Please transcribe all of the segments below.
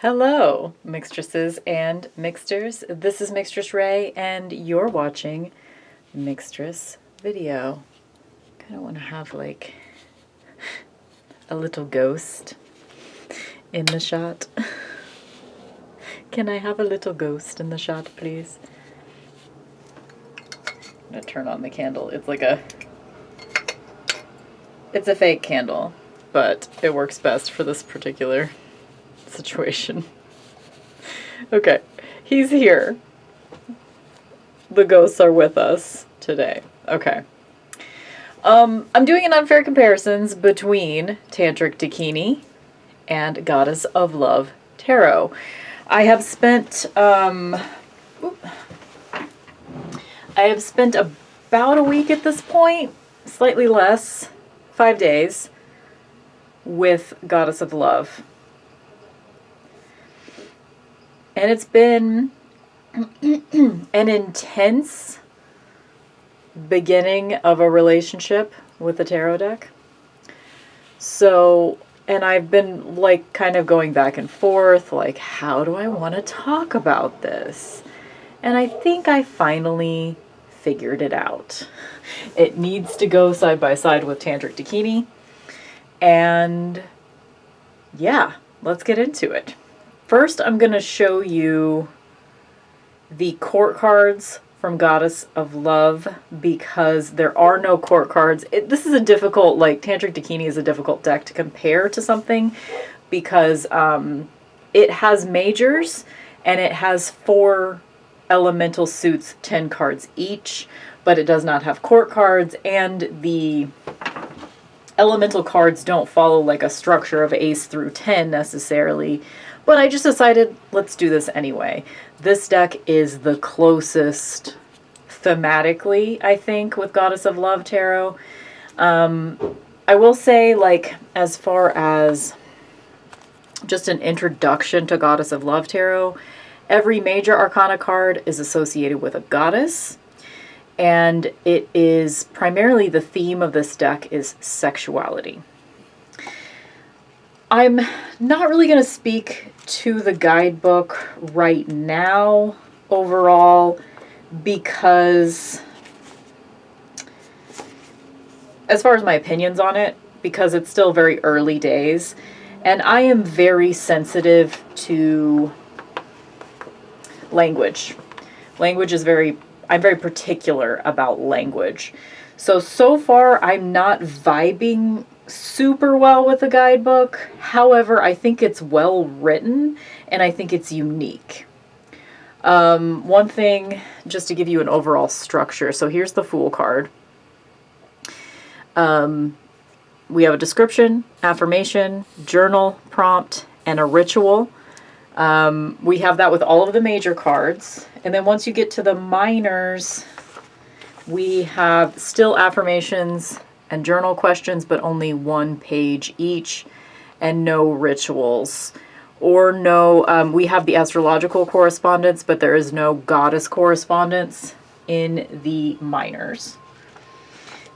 Hello, mixtresses and mixters. This is Mixtressrae, and you're watching Mixtress video. Kind of want to have like a little ghost in the shot. Can I have a little ghost in the shot, please? I'm gonna turn on the candle. It's a fake candle, but it works best for this particular situation. Okay, he's here. The ghosts are with us today. Okay. I'm doing an unfair comparisons between Tantric Dakini and Goddess of Love Tarot. I have spent about a week at this point, slightly less, 5 days, with Goddess of Love. And it's been an intense beginning of a relationship with the tarot deck. So, and I've been like kind of going back and forth, like, how do I want to talk about this? And I think I finally figured it out. It needs to go side by side with Tantric Dakini. And yeah, let's get into it. First, I'm going to show you the court cards from Goddess of Love because there are no court cards. This is a difficult, like, Tantric Dakini is a difficult deck to compare to something because it has majors and it has 4 elemental suits, 10 cards each, but it does not have court cards, and the elemental cards don't follow like a structure of ace through 10 necessarily. But I just decided, let's do this anyway. This deck is the closest thematically, I think, with Goddess of Love Tarot. I will say, like, as far as just an introduction to Goddess of Love Tarot, every major Arcana card is associated with a goddess. And it is primarily the theme of this deck is sexuality. I'm not really going to speak to the guidebook right now overall because, as far as my opinions on it, because it's still very early days, and I am very sensitive to language. I'm very particular about language. So far I'm not vibing super well with the guidebook. However, I think it's well written and I think it's unique. One thing, just to give you an overall structure. So here's the Fool card. We have a description, affirmation, journal, prompt, and a ritual. We have that with all of the major cards. And then once you get to the minors, we have still affirmations and journal questions, but only 1 page each, and no rituals. Or no, we have the astrological correspondence, but there is no goddess correspondence in the minors.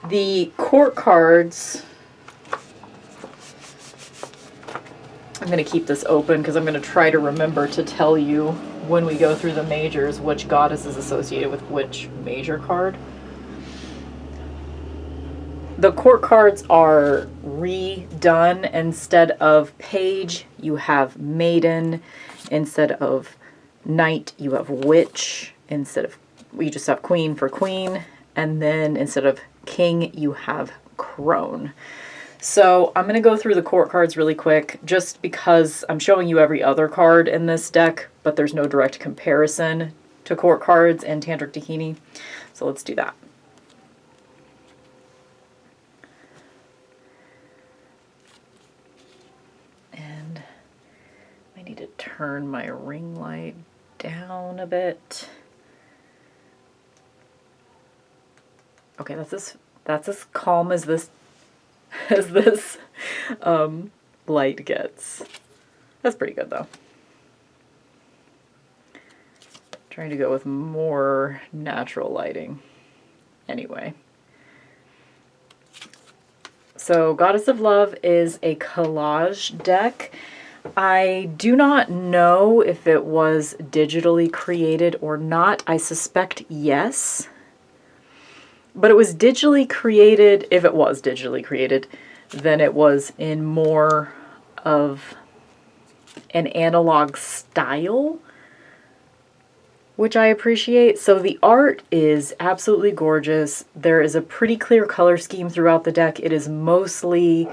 The court cards, I'm going to keep this open because I'm going to try to remember to tell you when we go through the majors which goddess is associated with which major card. The court cards are redone. Instead of page, you have maiden. Instead of knight, you have witch. We just have queen for queen. And then instead of king, you have crone. So I'm going to go through the court cards really quick just because I'm showing you every other card in this deck, but there's no direct comparison to court cards and Tantric Dakini. So let's do that. And I need to turn my ring light down a bit. Okay, that's as calm as this light gets. That's pretty good though. Trying to go with more natural lighting. Anyway. So Goddess of Love is a collage deck. I do not know if it was digitally created or not. I suspect yes. But it was digitally created. If it was digitally created, then it was in more of an analog style, which I appreciate. So the art is absolutely gorgeous. There is a pretty clear color scheme throughout the deck. It is mostly,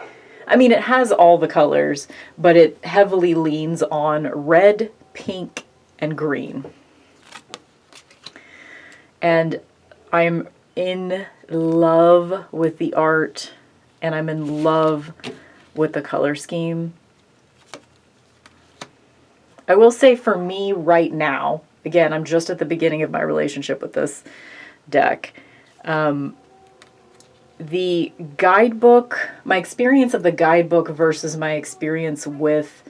I mean, it has all the colors, but it heavily leans on red, pink, and green. And I'm in love with the art, and I'm in love with the color scheme. I will say for me right now, again, I'm just at the beginning of my relationship with this deck. The guidebook, my experience of the guidebook versus my experience with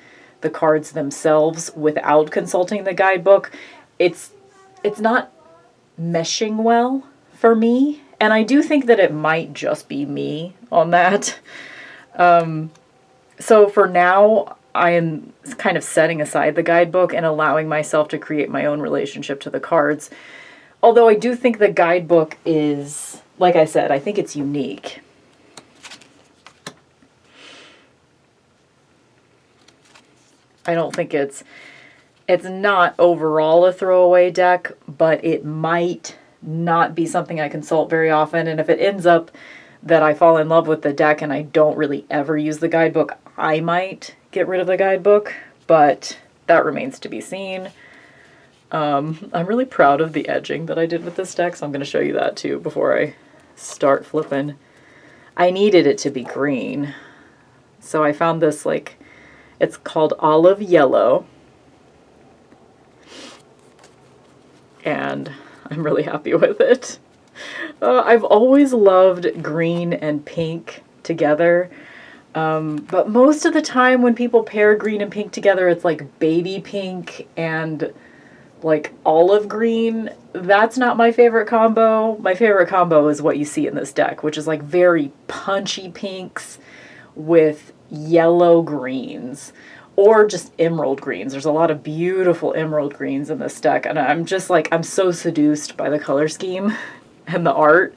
the cards themselves without consulting the guidebook, it's not meshing well for me. And I do think that it might just be me on that. So for now, I am kind of setting aside the guidebook and allowing myself to create my own relationship to the cards. Although I do think the guidebook is, like I said, I think it's unique. I don't think it's not overall a throwaway deck, but it might not be something I consult very often. And if it ends up that I fall in love with the deck and I don't really ever use the guidebook, I might get rid of the guidebook, but that remains to be seen. I'm really proud of the edging that I did with this deck, so I'm going to show you that too before I start flipping. I needed it to be green, so I found this, like, it's called Olive Yellow, and I'm really happy with it. I've always loved green and pink together. But most of the time when people pair green and pink together, it's like baby pink and like olive green. That's not my favorite combo. My favorite combo is what you see in this deck, which is like very punchy pinks with yellow greens or just emerald greens. There's a lot of beautiful emerald greens in this deck, and I'm just like, I'm so seduced by the color scheme and the art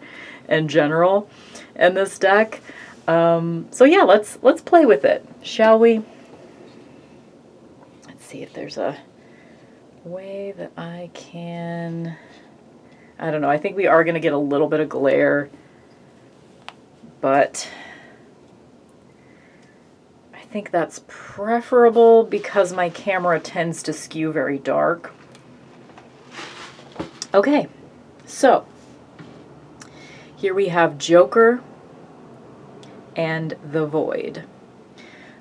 in general in this deck. So yeah, let's play with it, shall we? Let's see if there's a way that I can, I don't know, I think we are going to get a little bit of glare, but I think that's preferable because my camera tends to skew very dark. Okay, so here we have Joker and the Void.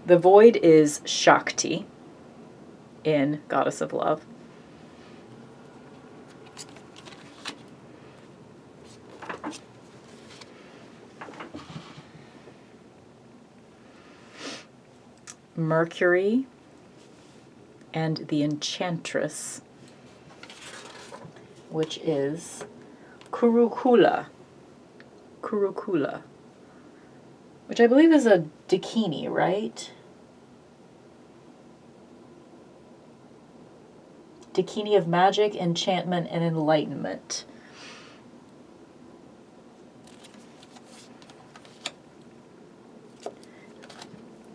The Void is Shakti in Goddess of Love. Mercury and the Enchantress, which is Kurukula, which I believe is a Dakini, right? Dakini of magic, enchantment, and enlightenment.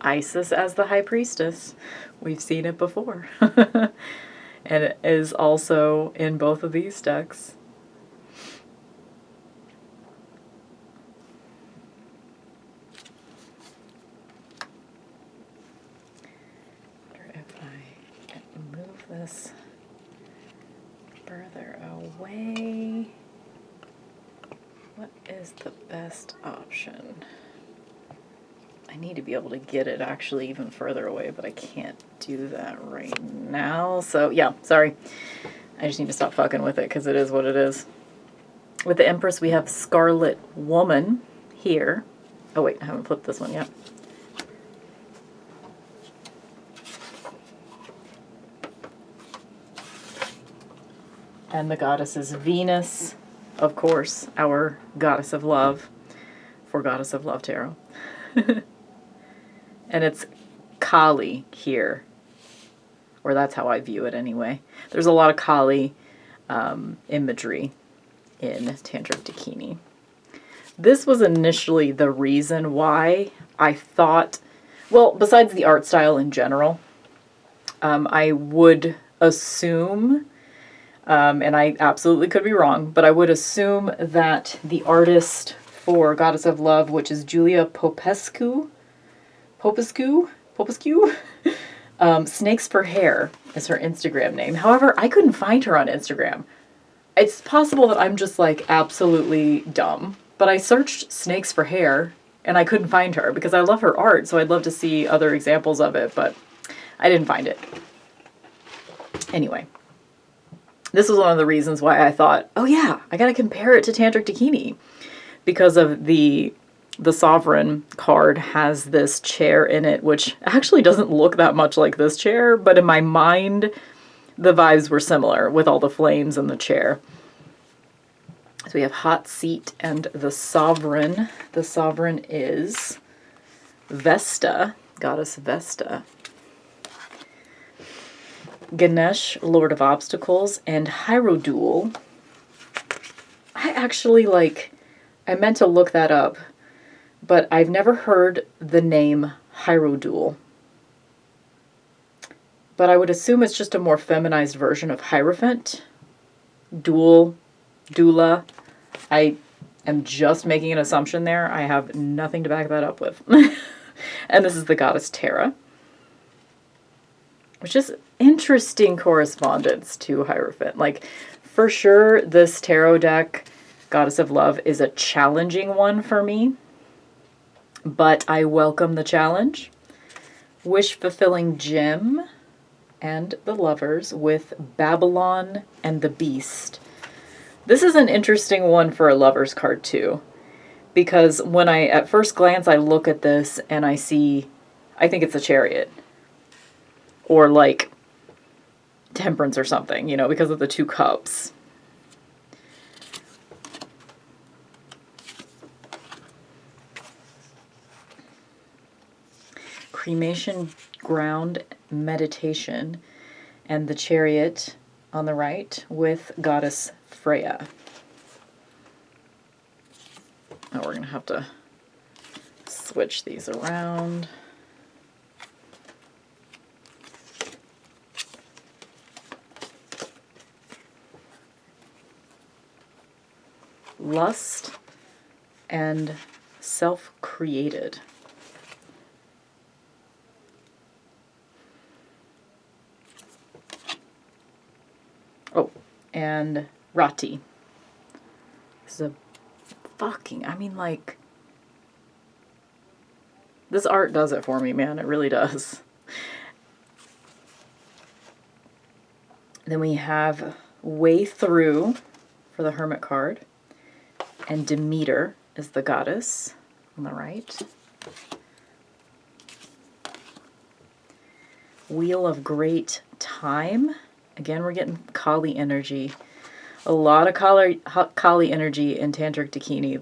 Isis as the High Priestess. We've seen it before. And it is also in both of these decks. This further away. What is the best option? I need to be able to get it actually even further away, but I can't do that right now. So yeah, sorry. I just need to stop fucking with it because it is what it is. With the Empress, we have Scarlet Woman here. Oh wait, I haven't flipped this one yet. And the goddess is Venus, of course, our goddess of love, for Goddess of Love Tarot. And it's Kali here or that's how I view it anyway. There's a lot of Kali imagery in Tantric Dakini. This was initially the reason why I thought, well, besides the art style in general, I would assume, and I absolutely could be wrong, but I would assume that the artist for Goddess of Love, which is Julia Popescu, Snakes for Hair is her Instagram name. However, I couldn't find her on Instagram. It's possible that I'm just like absolutely dumb, but I searched Snakes for Hair and I couldn't find her because I love her art, so I'd love to see other examples of it, but I didn't find it. Anyway, this was one of the reasons why I thought, oh yeah, I gotta compare it to Tantric Dakini, because of the Sovereign card has this chair in it, which actually doesn't look that much like this chair, but in my mind, the vibes were similar with all the flames and the chair. So we have Hot Seat and the Sovereign. The Sovereign is Vesta, Goddess Vesta. Ganesh, Lord of Obstacles, and Hierodule. I actually I meant to look that up, but I've never heard the name Hierodule. But I would assume it's just a more feminized version of Hierophant. Dual, doula. I am just making an assumption there. I have nothing to back that up with. And this is the goddess Tara, which is interesting correspondence to Hierophant. Like, for sure, this tarot deck, Goddess of Love, is a challenging one for me, but I welcome the challenge. Wish-fulfilling gem and the Lovers with Babylon and the Beast. This is an interesting one for a Lovers card too, because when at first glance, I look at this and I think it's a Chariot or like Temperance or something, because of the 2 cups. Cremation, Ground, Meditation, and the Chariot on the right with Goddess Freya. Oh, we're going to have to switch these around. Lust and Self-Created. Oh, and Rati. This is this art does it for me, man. It really does. Then we have Way Through for the Hermit card. And Demeter is the goddess on the right. Wheel of Great Time. Again, we're getting Kali energy. A lot of Kali energy in Tantric Dakini.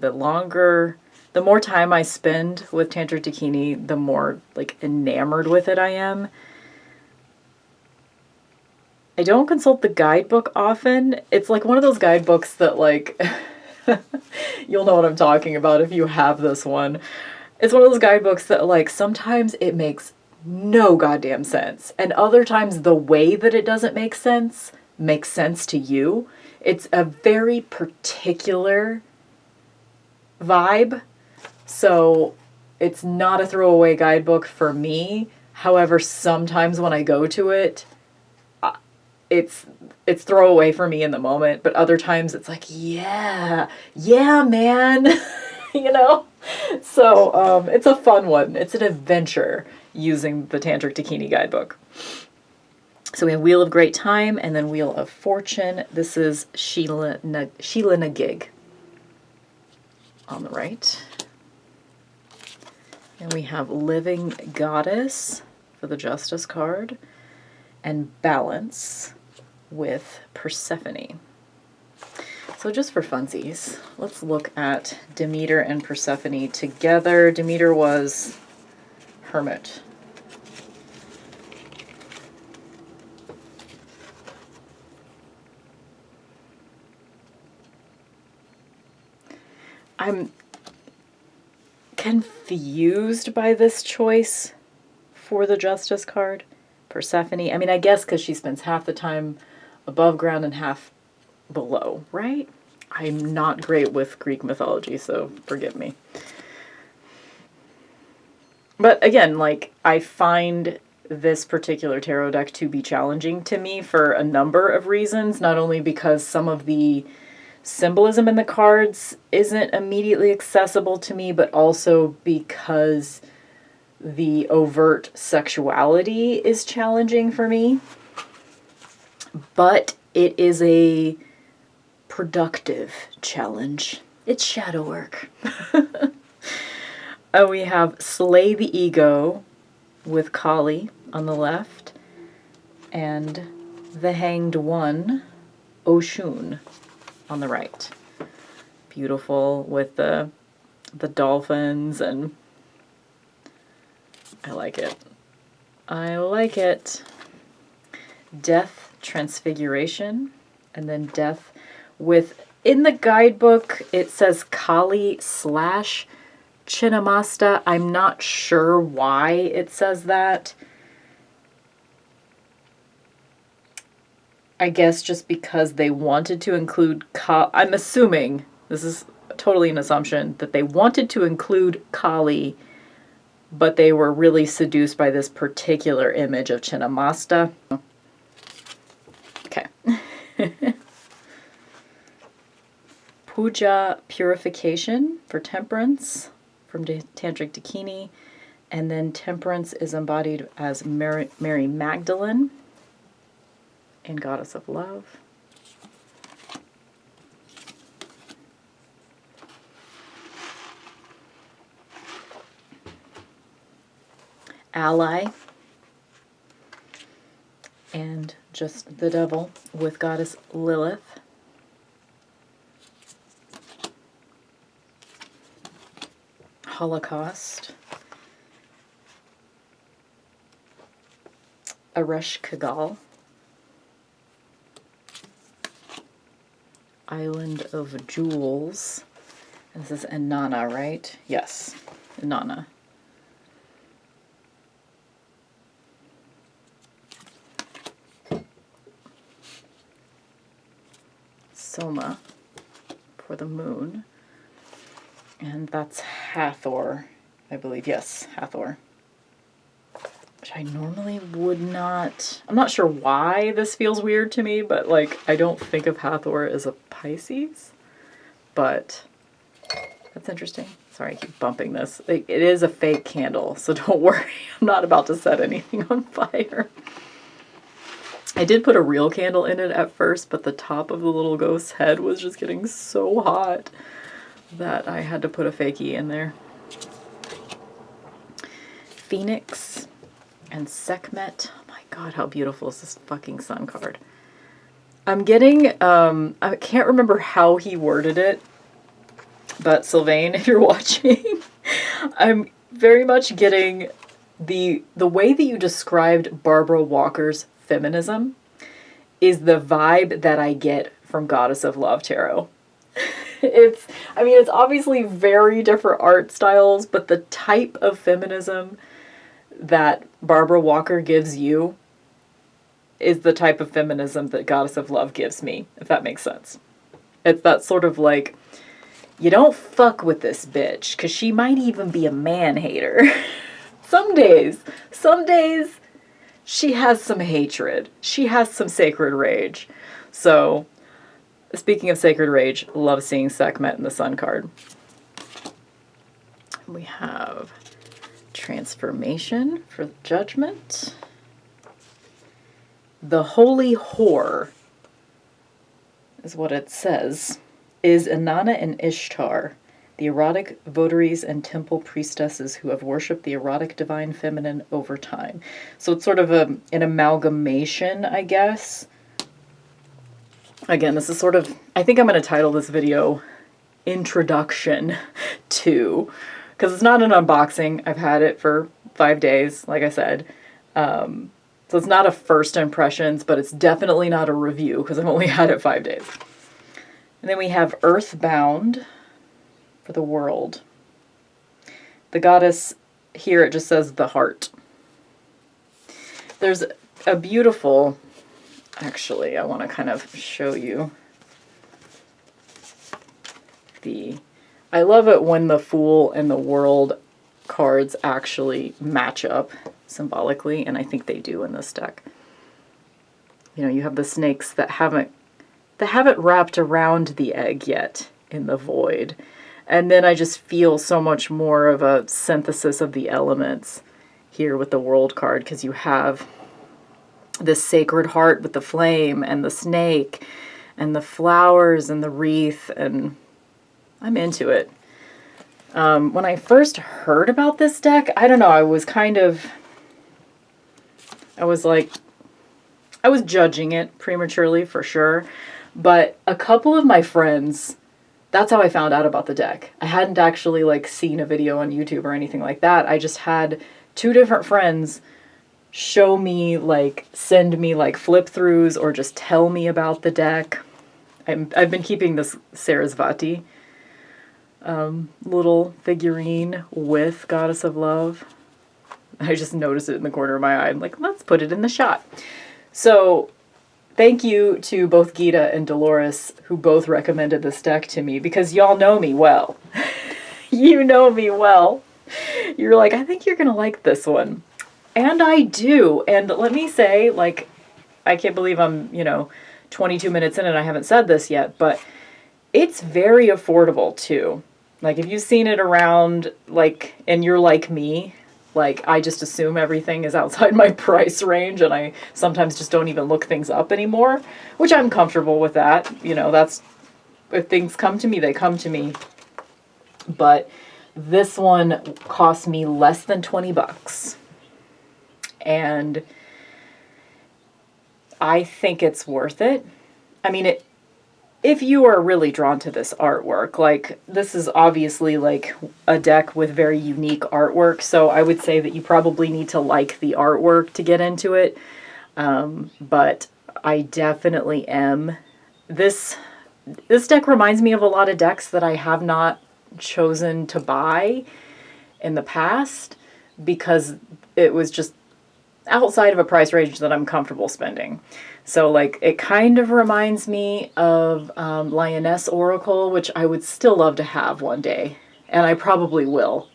The more time I spend with Tantric Dakini, the more enamored with it I am. I don't consult the guidebook often. It's like one of those guidebooks that you'll know what I'm talking about if you have this one. It's one of those guidebooks that sometimes it makes no goddamn sense. And other times the way that it doesn't make sense makes sense to you. It's a very particular vibe. So it's not a throwaway guidebook for me. However, sometimes when I go to it, it's throwaway for me in the moment, but other times it's like, yeah, man, So it's a fun one. It's an adventure using the Tantric Dakini guidebook. So we have Wheel of Great Time and then Wheel of Fortune. This is Sheila Nagig on the right. And we have Living Goddess for the Justice card and Balance with Persephone. So just for funsies, let's look at Demeter and Persephone together. Demeter was Hermit. I'm confused by this choice for the Justice card. Persephone. I mean, I guess because she spends half the time above ground and half below, right? I'm not great with Greek mythology, so forgive me. But again, like, I find this particular tarot deck to be challenging to me for a number of reasons, not only because some of the symbolism in the cards isn't immediately accessible to me, but also because the overt sexuality is challenging for me. But it is a productive challenge. It's shadow work. We have Slay the Ego with Kali on the left, and the Hanged One, Oshun, on the right. Beautiful with the dolphins, and I like it. I like it. Death, Transfiguration, and then Death with, in the guidebook, it says Kali / Chinnamasta. I'm not sure why it says that. I guess just because they wanted to include I'm assuming, this is totally an assumption, that they wanted to include Kali, but they were really seduced by this particular image of Chinnamasta. Okay. Puja, Purification for Temperance from Tantric Dakini, and then Temperance is embodied as Mary Magdalene and Goddess of Love. Ally, and just the Devil with Goddess Lilith. Holocaust, Aresh Kagal, Island of Jewels, and this is Inanna, right? Yes, Inanna. Soma for the moon. And that's Hathor, I believe. Yes, Hathor. Which I normally would not... I'm not sure why this feels weird to me, but, like, I don't think of Hathor as a Pisces. But that's interesting. Sorry, I keep bumping this. It is a fake candle, so don't worry. I'm not about to set anything on fire. I did put a real candle in it at first, but the top of the little ghost's head was just getting so hot that I had to put a fakie in there. Phoenix and Sekhmet. Oh my god, how beautiful is this fucking sun card. I'm getting, I can't remember how he worded it, but Sylvain, if you're watching, I'm very much getting the way that you described Barbara Walker's feminism is the vibe that I get from Goddess of Love Tarot. It's obviously very different art styles, but the type of feminism that Barbara Walker gives you is the type of feminism that Goddess of Love gives me, if that makes sense. It's that sort of like, you don't fuck with this bitch, because she might even be a man-hater. Some days, she has some hatred. She has some sacred rage. So... speaking of sacred rage, love seeing Sekhmet in the Sun card. We have Transformation for Judgment. The Holy Whore is what it says, is Inanna and Ishtar, the erotic votaries and temple priestesses who have worshipped the erotic divine feminine over time. So it's sort of an amalgamation, I guess. Again, this is sort of, I think I'm going to title this video Introduction to, because it's not an unboxing. I've had it for 5 days, like I said. So it's not a first impressions, but it's definitely not a review because I've only had it 5 days. And then we have Earthbound for the world. The goddess here, it just says the heart. There's a beautiful, actually, I want to kind of show you I love it when the Fool and the World cards actually match up symbolically, and I think they do in this deck. You know, you have the snakes that haven't wrapped around the egg yet in the void. And then I just feel so much more of a synthesis of the elements here with the World card, because you have this sacred heart with the flame and the snake and the flowers and the wreath, and I'm into it. When I first heard about this deck, I don't know, I was judging it prematurely for sure, but a couple of my friends, that's how I found out about the deck. I hadn't actually like seen a video on YouTube or anything like that. I just had 2 different friends show me, like, send me like flip throughs or just tell me about the deck. I've been keeping this Sarasvati little figurine with Goddess of Love. I just noticed it in the corner of my eye. I'm like, let's put it in the shot. So thank you to both Gita and Dolores, who both recommended this deck to me, because y'all know me well. You know me well. You're like, I think you're going to like this one. And I do. And let me say, like, I can't believe I'm, 22 minutes in and I haven't said this yet, but it's very affordable too. Like, if you've seen it around, like, and you're like me, like, I just assume everything is outside my price range, and I sometimes just don't even look things up anymore, which I'm comfortable with that. That's, if things come to me, they come to me. But this one cost me less than $20. And I think it's worth it. I mean, if you are really drawn to this artwork, like, this is obviously like a deck with very unique artwork, so I would say that you probably need to like the artwork to get into it. But I definitely am. This deck reminds me of a lot of decks that I have not chosen to buy in the past, because it was just outside of a price range that I'm comfortable spending. So, like, it kind of reminds me of Lioness Oracle, which I would still love to have one day, and I probably will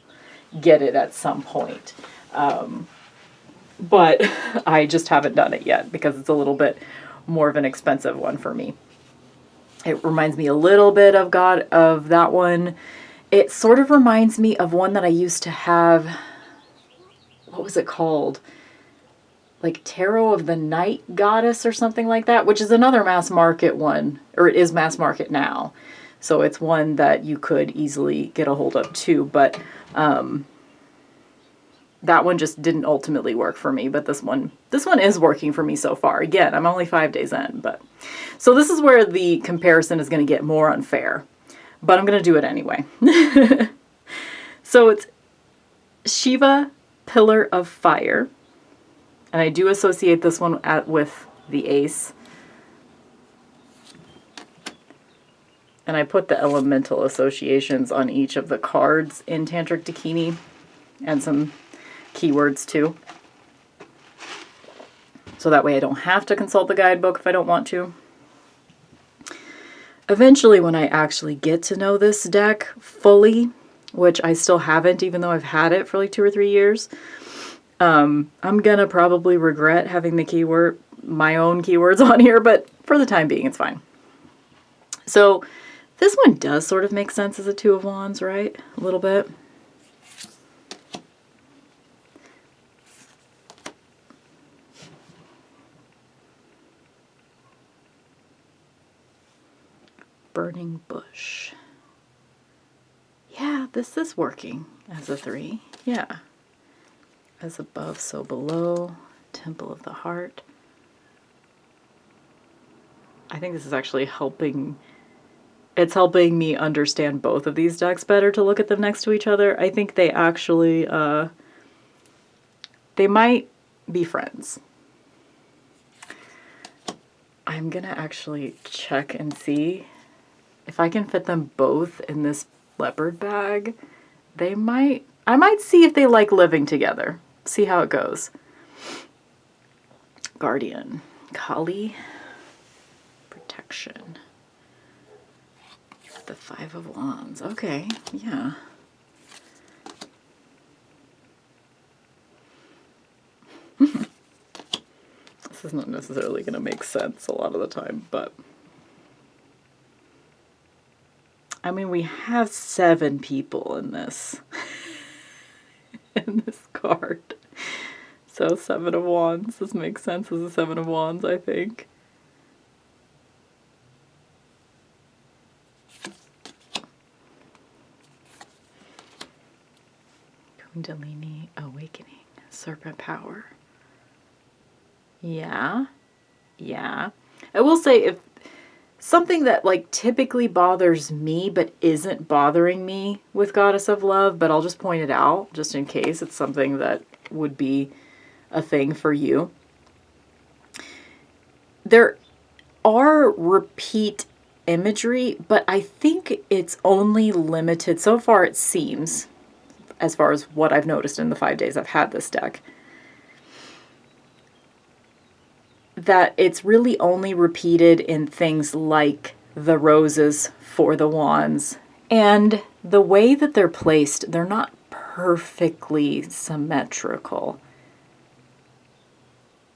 get it at some point. But I just haven't done it yet because it's a little bit more of an expensive one for me. It reminds me a little bit of that one. It sort of reminds me of one that I used to have. What was it called? Like Tarot of the Night Goddess or something like that, which is another mass market one, or it is mass market now. So it's one that you could easily get a hold of too, but that one just didn't ultimately work for me, but this one is working for me so far. Again, I'm only 5 days in, but so this is where the comparison is going to get more unfair, but I'm going to do it anyway. So it's Shiva, Pillar of Fire. And I do associate this one with the Ace. And I put the elemental associations on each of the cards in Tantric Dakini, and some keywords too. So that way I don't have to consult the guidebook if I don't want to. Eventually, when I actually get to know this deck fully, which I still haven't, even though I've had it for like 2 or 3 years, I'm gonna probably regret having my own keywords on here, but for the time being, it's fine. So this one does sort of make sense as a 2 of Wands, right? A little bit. Burning Bush. Yeah, this is working as a 3. Yeah. As above, so below. Temple of the Heart. I think this is actually helping. It's helping me understand both of these decks better to look at them next to each other. I think they actually, they might be friends. I'm gonna actually check and see if I can fit them both in this leopard bag, I might see if they like living together. See how it goes. Guardian. Kali. Protection. The 5 of Wands. Okay, yeah. This is not necessarily going to make sense a lot of the time, but I mean, we have 7 people in this in this card. So 7 of Wands. This makes sense as a 7 of Wands, I think. Kundalini awakening. Serpent power. Yeah. Yeah. I will say, if something that like typically bothers me but isn't bothering me with Goddess of Love, but I'll just point it out just in case it's something that would be a thing for you. There are repeat imagery, but I think it's only limited, so far it seems, as far as what I've noticed in the 5 days I've had this deck, that it's really only repeated in things like the roses for the wands. And the way that they're placed, they're not perfectly symmetrical.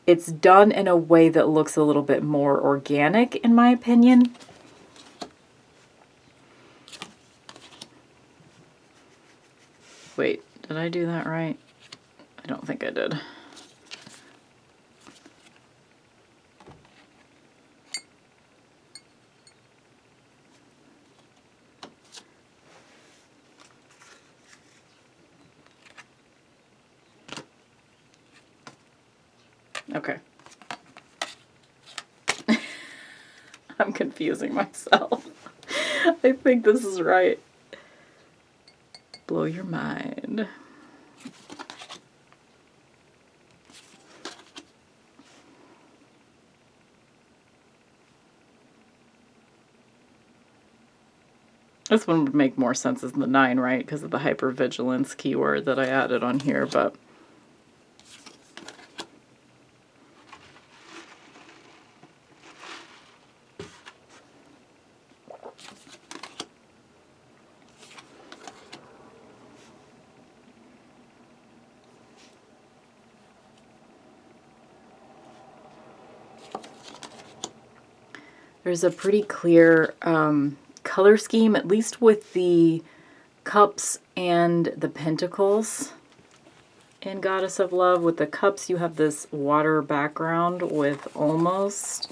It's done in a way that looks a little bit more organic, in my opinion. Wait, did I do that right? I don't think I did. Okay. I'm confusing myself. I think this is right. Blow your mind. This one would make more sense as the 9, right? Because of the hypervigilance keyword that I added on here, but there's a pretty clear color scheme, at least with the cups and the pentacles in Goddess of Love. With the cups, you have this water background with almost,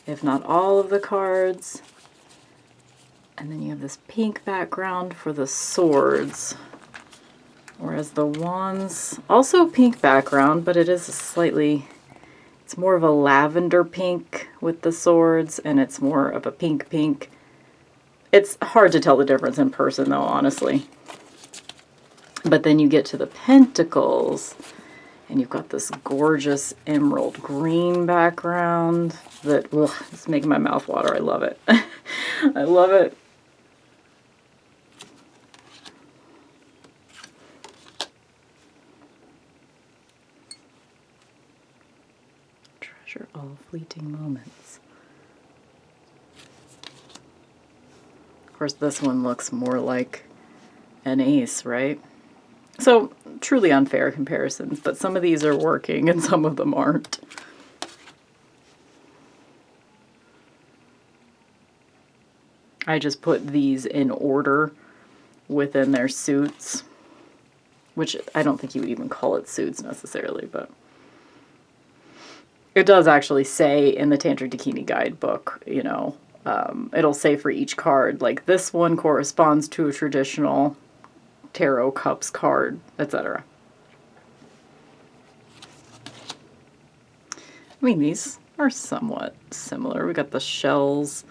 if not all of the cards. And then you have this pink background for the swords. Whereas the wands, also pink background, but it is a slightly, it's more of a lavender pink with the swords, and it's more of a pink. It's hard to tell the difference in person though, honestly. But then you get to the pentacles, and you've got this gorgeous emerald green background that, ugh, it's making my mouth water. I love it. I love it. Treasure all fleeting moments. Of course, this one looks more like an ace, right? So, truly unfair comparisons, but some of these are working and some of them aren't. I just put these in order within their suits, which I don't think you would even call it suits necessarily, but it does actually say in the Tantric Dakini guidebook, you know, it'll say for each card, like this one corresponds to a traditional tarot cups card, etc. I mean, these are somewhat similar. We got the shells.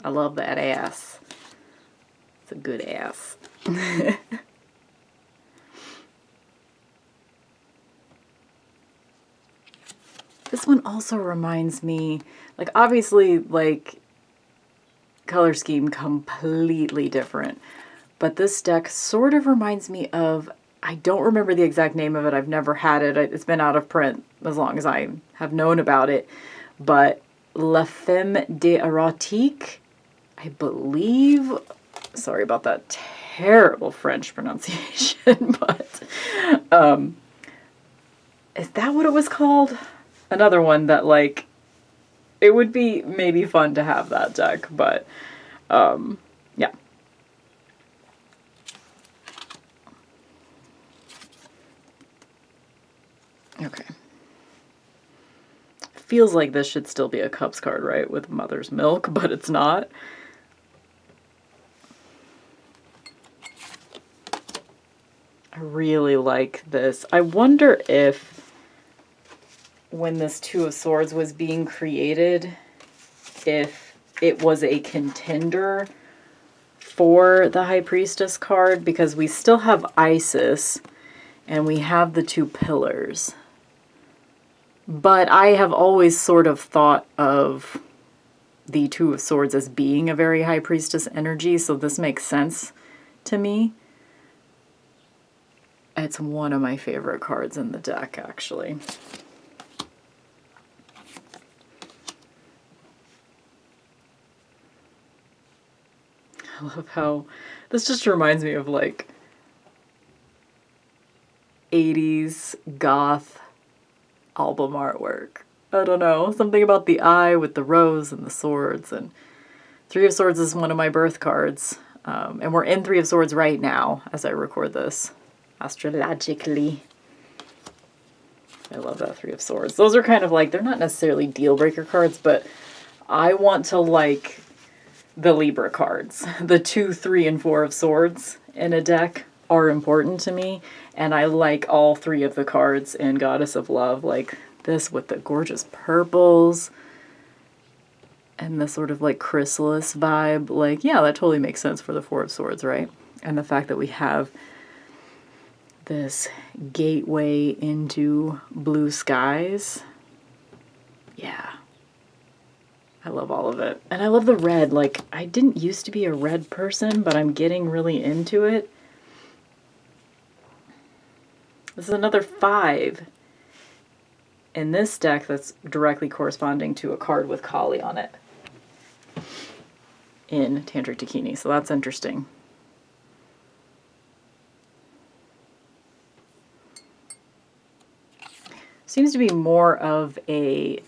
I love that ass. It's a good ass. this one also reminds me, like, obviously, like, color scheme completely different. But this deck sort of reminds me of, I don't remember the exact name of it. I've never had it. It's been out of print as long as I have known about it. But La Femme d'Erotique, I believe. Sorry about that terrible French pronunciation, but is that what it was called? Another one that, like, it would be maybe fun to have that deck, but yeah. Okay. Feels like this should still be a Cups card, right? With Mother's Milk, but it's not. I really like this. I wonder if when this Two of Swords was being created, if it was a contender for the High Priestess card, because we still have Isis and we have the two pillars. But I have always sort of thought of the Two of Swords as being a very High Priestess energy, so this makes sense to me. It's one of my favorite cards in the deck, actually. I love how this just reminds me of, like, 80s goth album artwork. I don't know, something about the eye with the rose and the swords. And Three of Swords is one of my birth cards. And we're in Three of Swords right now as I record this, astrologically. I love that Three of Swords. Those are kind of like, they're not necessarily deal breaker cards, but I want to like the Libra cards. The 2, 3, and 4 of Swords in a deck are important to me, and I like all 3 of the cards in Goddess of Love, like this with the gorgeous purples and the sort of like chrysalis vibe. Like, yeah, that totally makes sense for the 4 of Swords, right? And the fact that we have this gateway into blue skies. Yeah. I love all of it. And I love the red. Like, I didn't used to be a red person, but I'm getting really into it. This is another 5 in this deck that's directly corresponding to a card with Kali on it in Tantric Dakini, so that's interesting. Seems to be more of a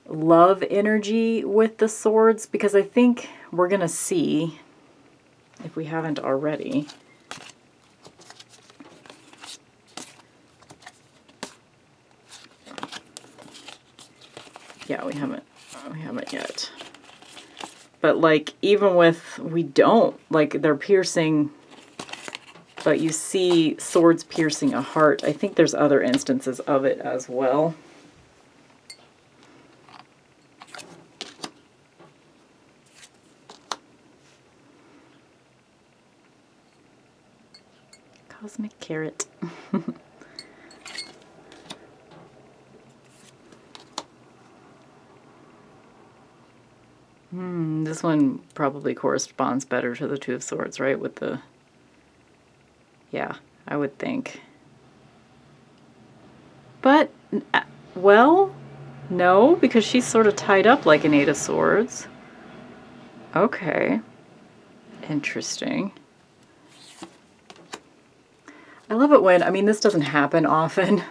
love energy with the swords, because I think we're going to see, if we haven't already, yeah, we haven't yet. But like, even with, we don't, like, they're piercing, but you see swords piercing a heart. I think there's other instances of it as well. Cosmic Carrot. This one probably corresponds better to the Two of Swords, right? With the, yeah, I would think. But, well, no, because she's sort of tied up like an 8 of Swords. Okay. Interesting. I love it when, I mean, this doesn't happen often.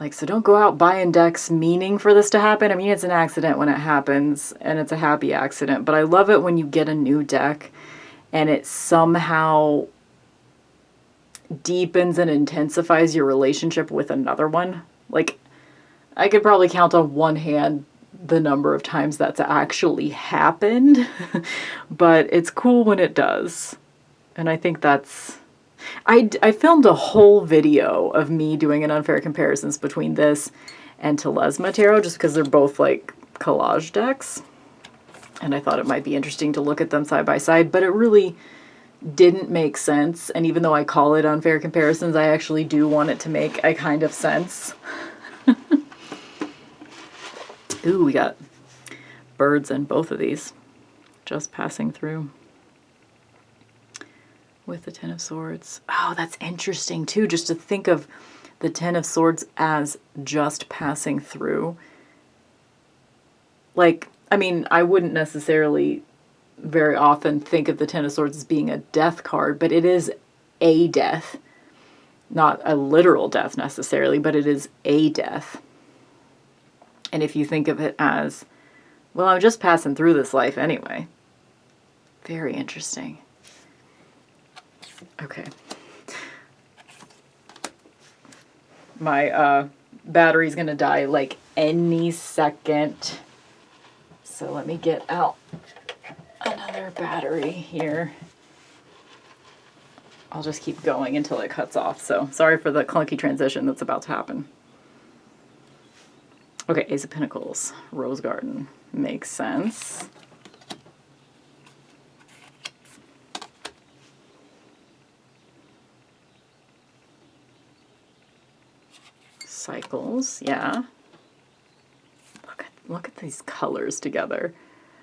Like, so don't go out buying decks meaning for this to happen. I mean, it's an accident when it happens, and it's a happy accident. But I love it when you get a new deck and it somehow deepens and intensifies your relationship with another one. Like, I could probably count on one hand the number of times that's actually happened. But it's cool when it does. And I think that's... I filmed a whole video of me doing an unfair comparisons between this and Telesma Tarot, just because they're both like collage decks. And I thought it might be interesting to look at them side by side, but it really didn't make sense. And even though I call it unfair comparisons, I actually do want it to make a kind of sense. Ooh, we got birds in both of these. Just passing through. With the Ten of Swords. Oh, that's interesting too, just to think of the Ten of Swords as just passing through. Like, I mean, I wouldn't necessarily very often think of the Ten of Swords as being a death card, but it is a death. Not a literal death necessarily, but it is a death. And if you think of it as, well, I'm just passing through this life anyway. Very interesting. Okay. My battery's gonna die like any second. So let me get out another battery here. I'll just keep going until it cuts off. So sorry for the clunky transition that's about to happen. Okay, Ace of Pentacles, Rose Garden. Makes sense. Cycles, yeah. Look at these colors together.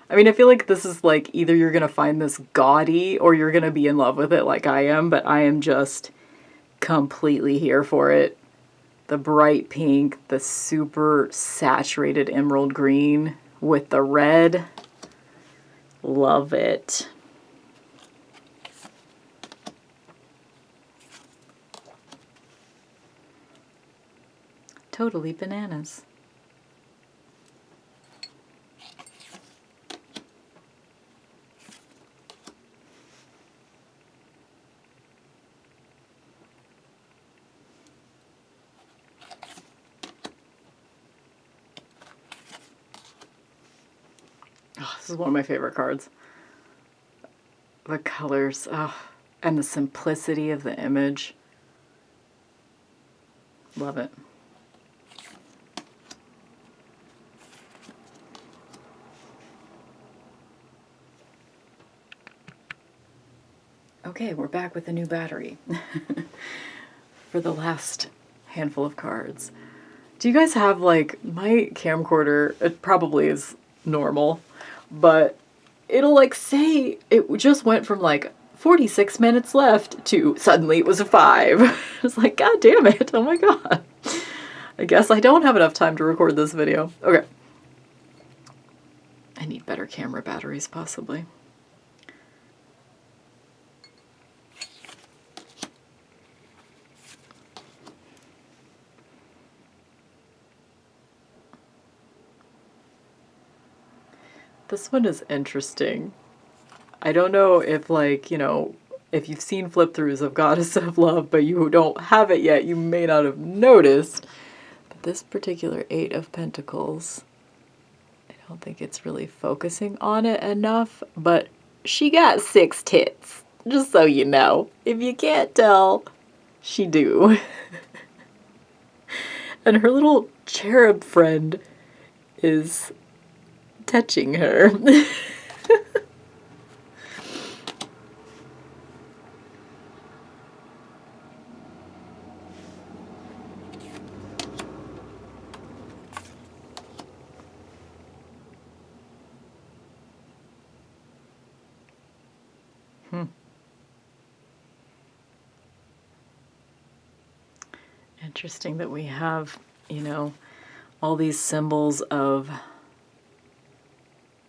I mean, I feel like this is like either you're gonna find this gaudy or you're gonna be in love with it like I am, but I am just completely here for it. The bright pink, the super saturated emerald green with the red. Love it. Totally bananas. Oh, this is one of my favorite cards. The colors, and the simplicity of the image. Love it. Okay, we're back with a new battery for the last handful of cards. Do you guys have, like, my camcorder, it probably is normal, but it'll, like, say it just went from, like, 46 minutes left to suddenly it was a 5. It's like, God damn it, oh my god. I guess I don't have enough time to record this video. Okay. I need better camera batteries, possibly. This one is interesting. I don't know if, like, you know, if you've seen flip-throughs of Goddess of Love, but you don't have it yet, you may not have noticed. But this particular Eight of Pentacles, I don't think it's really focusing on it enough, but she got 6 tits, just so you know. If you can't tell, she do. And her little cherub friend is touching her. Interesting that we have, you know, all these symbols of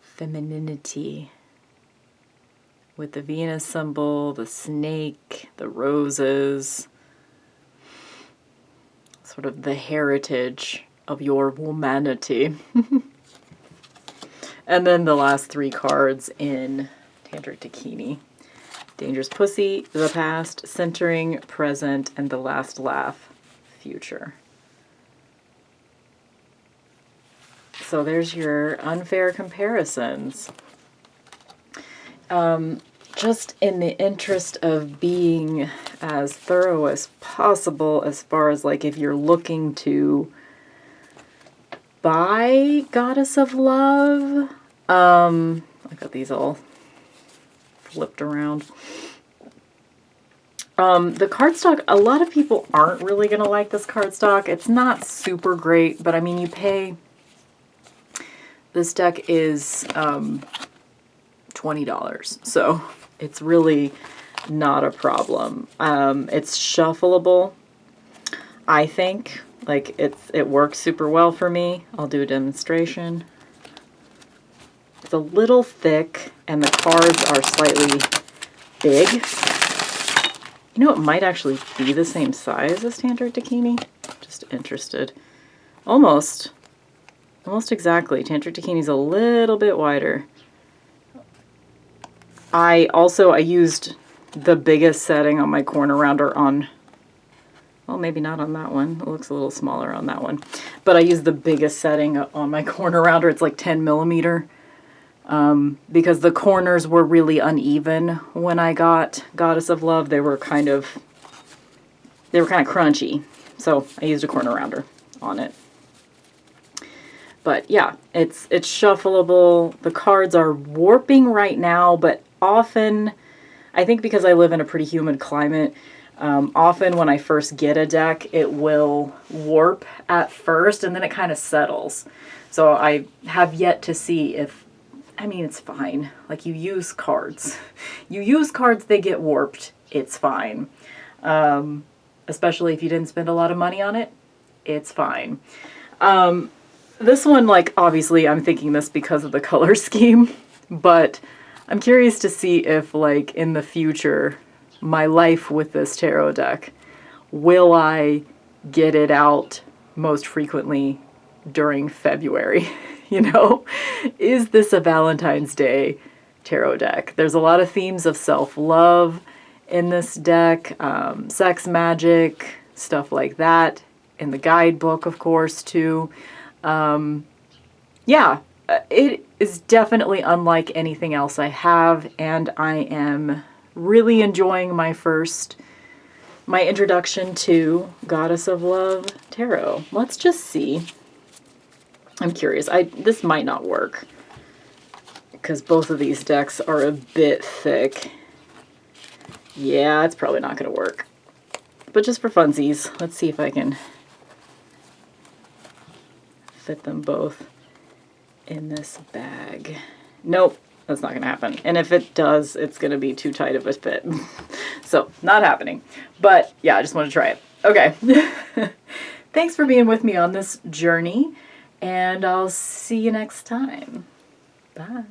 femininity with the Venus symbol, the snake, the roses, sort of the heritage of your womanity. And then the last 3 cards in Tantric Dakini. Dangerous Pussy, the past, centering, present, and the last laugh, future. So there's your unfair comparisons. Just in the interest of being as thorough as possible, as far as, like, if you're looking to buy Goddess of Love, I got these all flipped around. The cardstock, a lot of people aren't really going to like this cardstock. It's not super great, but I mean, you pay This deck is $20, so it's really not a problem. It's shuffleable, I think. Like, it works super well for me. I'll do a demonstration. It's a little thick, and the cards are slightly big. You know, it might actually be the same size as Tantric Dakini. Just interested. Almost exactly. Tantric Dakini's a little bit wider. I used the biggest setting on my corner rounder on, well, maybe not on that one. It looks a little smaller on that one. But I used the biggest setting on my corner rounder. It's like 10 millimeter. Because the corners were really uneven when I got Goddess of Love. They were kind of crunchy. So I used a corner rounder on it. But yeah, it's shuffleable. The cards are warping right now, but often, I think because I live in a pretty humid climate, often when I first get a deck, it will warp at first and then it kind of settles. So I have yet to see if, I mean, it's fine. Like, you use cards. You use cards, they get warped. It's fine. Especially if you didn't spend a lot of money on it. It's fine. This one, like, obviously I'm thinking this because of the color scheme, but I'm curious to see if, like, in the future, my life with this tarot deck, will I get it out most frequently during February? You know, is this a Valentine's Day tarot deck? There's a lot of themes of self-love in this deck, sex magic, stuff like that. In the guidebook, of course, too. Yeah, it is definitely unlike anything else I have, and I am really enjoying my introduction to Goddess of Love Tarot. Let's just see. I'm curious. This might not work because both of these decks are a bit thick. Yeah, it's probably not going to work. But just for funsies, let's see if I can fit them both in this bag. Nope, that's not going to happen. And if it does, it's going to be too tight of a fit. So, not happening. But yeah, I just want to try it. Okay. Thanks for being with me on this journey. And I'll see you next time. Bye.